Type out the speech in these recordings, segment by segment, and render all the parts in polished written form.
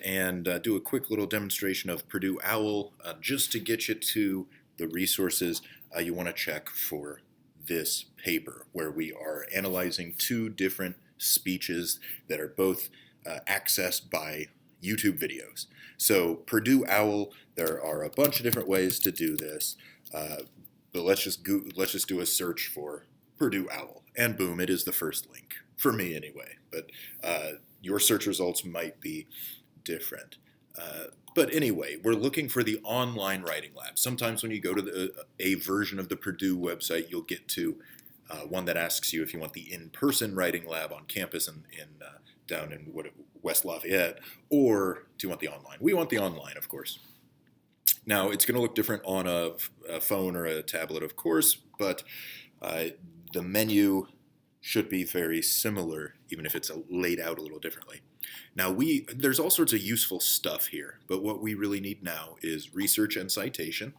And do a quick little demonstration of Purdue OWL just to get you to the resources you want to check for this paper, where we are analyzing two different speeches that are both accessed by YouTube videos. So Purdue OWL, there are a bunch of different ways to do this, but let's just do a search for Purdue OWL, and boom, it is the first link for me anyway. But your search results might be different. But anyway, we're looking for the online writing lab. Sometimes when you go to a version of the Purdue website, you'll get to one that asks you if you want the in-person writing lab on campus down in West Lafayette, or do you want the online? We want the online, of course. Now, it's going to look different on a phone or a tablet, of course, but the menu should be very similar, even if it's laid out a little differently. Now, there's all sorts of useful stuff here, but what we really need now is research and citation.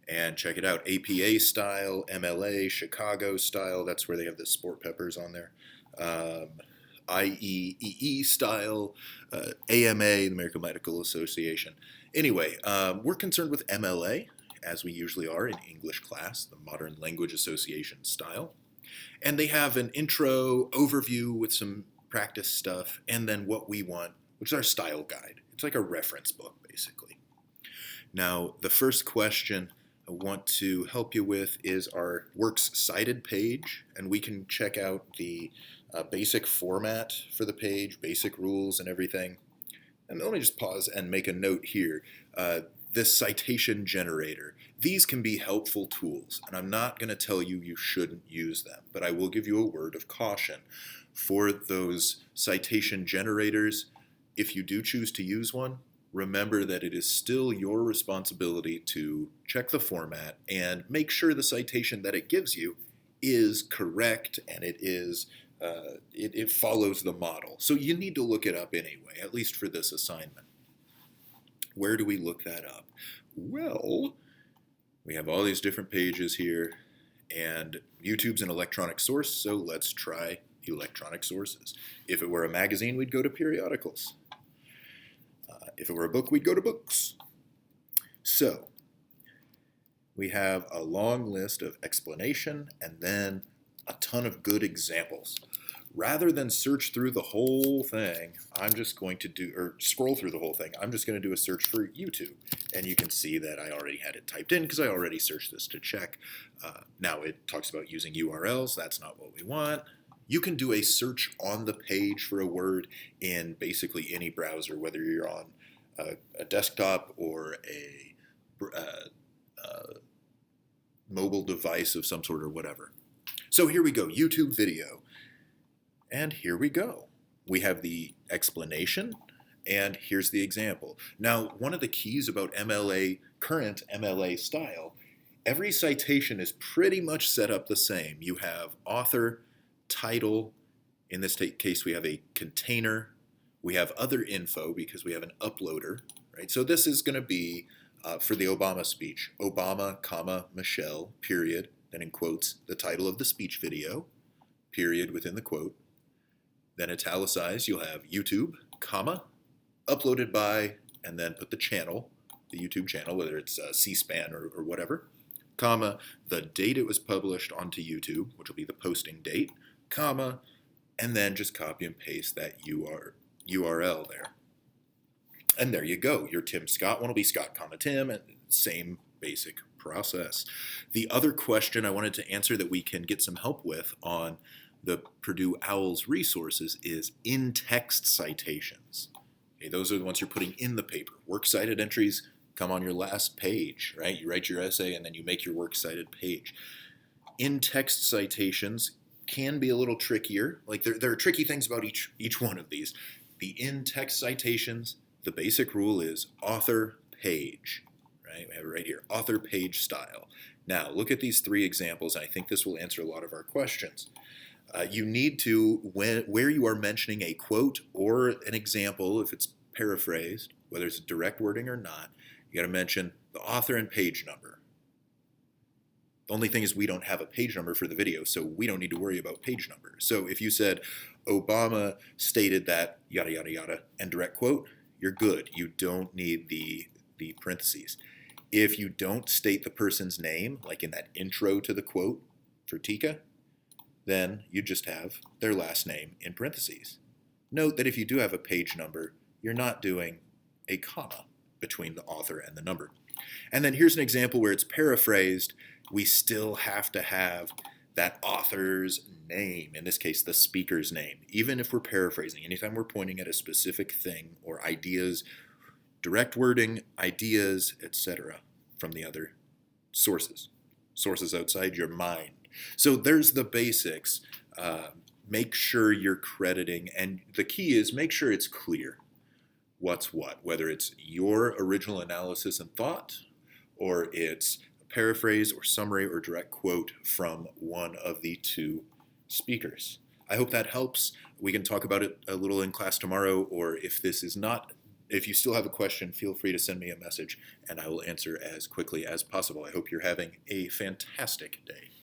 And check it out, APA style, MLA, Chicago style, that's where they have the sport peppers on there. IEEE style, AMA, the American Medical Association. Anyway, we're concerned with MLA, as we usually are in English class, the Modern Language Association style. And they have an intro overview with some practice stuff, and then what we want, which is our style guide. It's like a reference book, basically. Now, the first question I want to help you with is our Works Cited page, and we can check out the basic format for the page, basic rules and everything. And let me just pause and make a note here. This citation generator, these can be helpful tools, and I'm not going to tell you you shouldn't use them, but I will give you a word of caution. For those citation generators, if you do choose to use one, remember that it is still your responsibility to check the format and make sure the citation that it gives you is correct and it follows the model. So you need to look it up anyway, at least for this assignment. Where do we look that up? Well, we have all these different pages here, and YouTube's an electronic source, so let's try electronic sources. If it were a magazine, we'd go to periodicals. If it were a book, we'd go to books. So we have a long list of explanation and then a ton of good examples. Rather than search through the whole thing, I'm just going to scroll through the whole thing. I'm just going to do a search for YouTube. And you can see that I already had it typed in because I already searched this to check. Now it talks about using URLs. That's not what we want. You can do a search on the page for a word in basically any browser, whether you're on a desktop or a mobile device of some sort or whatever. So here we go, YouTube video. And here we go. We have the explanation, and here's the example. Now, one of the keys about MLA, current MLA style, every citation is pretty much set up the same. You have author, title. In this case, we have a container. We have other info because we have an uploader, right? So this is going to be for the Obama speech, Obama, comma, Michelle, period, then in quotes, the title of the speech video, period, within the quote. Then italicized, you'll have YouTube, comma, uploaded by, and then put the channel, the YouTube channel, whether it's C-SPAN or whatever, comma, the date it was published onto YouTube, which will be the posting date, comma, and then just copy and paste that URL there. And there you go. Your Tim Scott one will be Scott, comma, Tim, and same basic process. The other question I wanted to answer that we can get some help with on the Purdue OWL's resources is in-text citations. Okay, those are the ones you're putting in the paper. Works cited entries come on your last page, right? You write your essay and then you make your works cited page. In-text citations can be a little trickier. Like there are tricky things about each one of these. The in-text citations, the basic rule is author page, right? We have it right here, author page style. Now, look at these three examples. I think this will answer a lot of our questions. You need to, where you are mentioning a quote or an example, if it's paraphrased, whether it's direct wording or not, you got to mention the author and page number. The only thing is we don't have a page number for the video, so we don't need to worry about page number. So if you said Obama stated that yada, yada, yada, and direct quote, you're good. You don't need the parentheses. If you don't state the person's name, like in that intro to the quote for Tika, then you just have their last name in parentheses. Note that if you do have a page number, you're not doing a comma between the author and the number. And then here's an example where it's paraphrased. We still have to have that author's name, in this case, the speaker's name, even if we're paraphrasing. Anytime we're pointing at a specific thing or ideas, direct wording, ideas, etc., from the other sources outside your mind. So there's the basics. Make sure you're crediting, and the key is make sure it's clear what's what, whether it's your original analysis and thought, or it's a paraphrase or summary or direct quote from one of the two speakers. I hope that helps. We can talk about it a little in class tomorrow, or if you still have a question, feel free to send me a message and I will answer as quickly as possible. I hope you're having a fantastic day.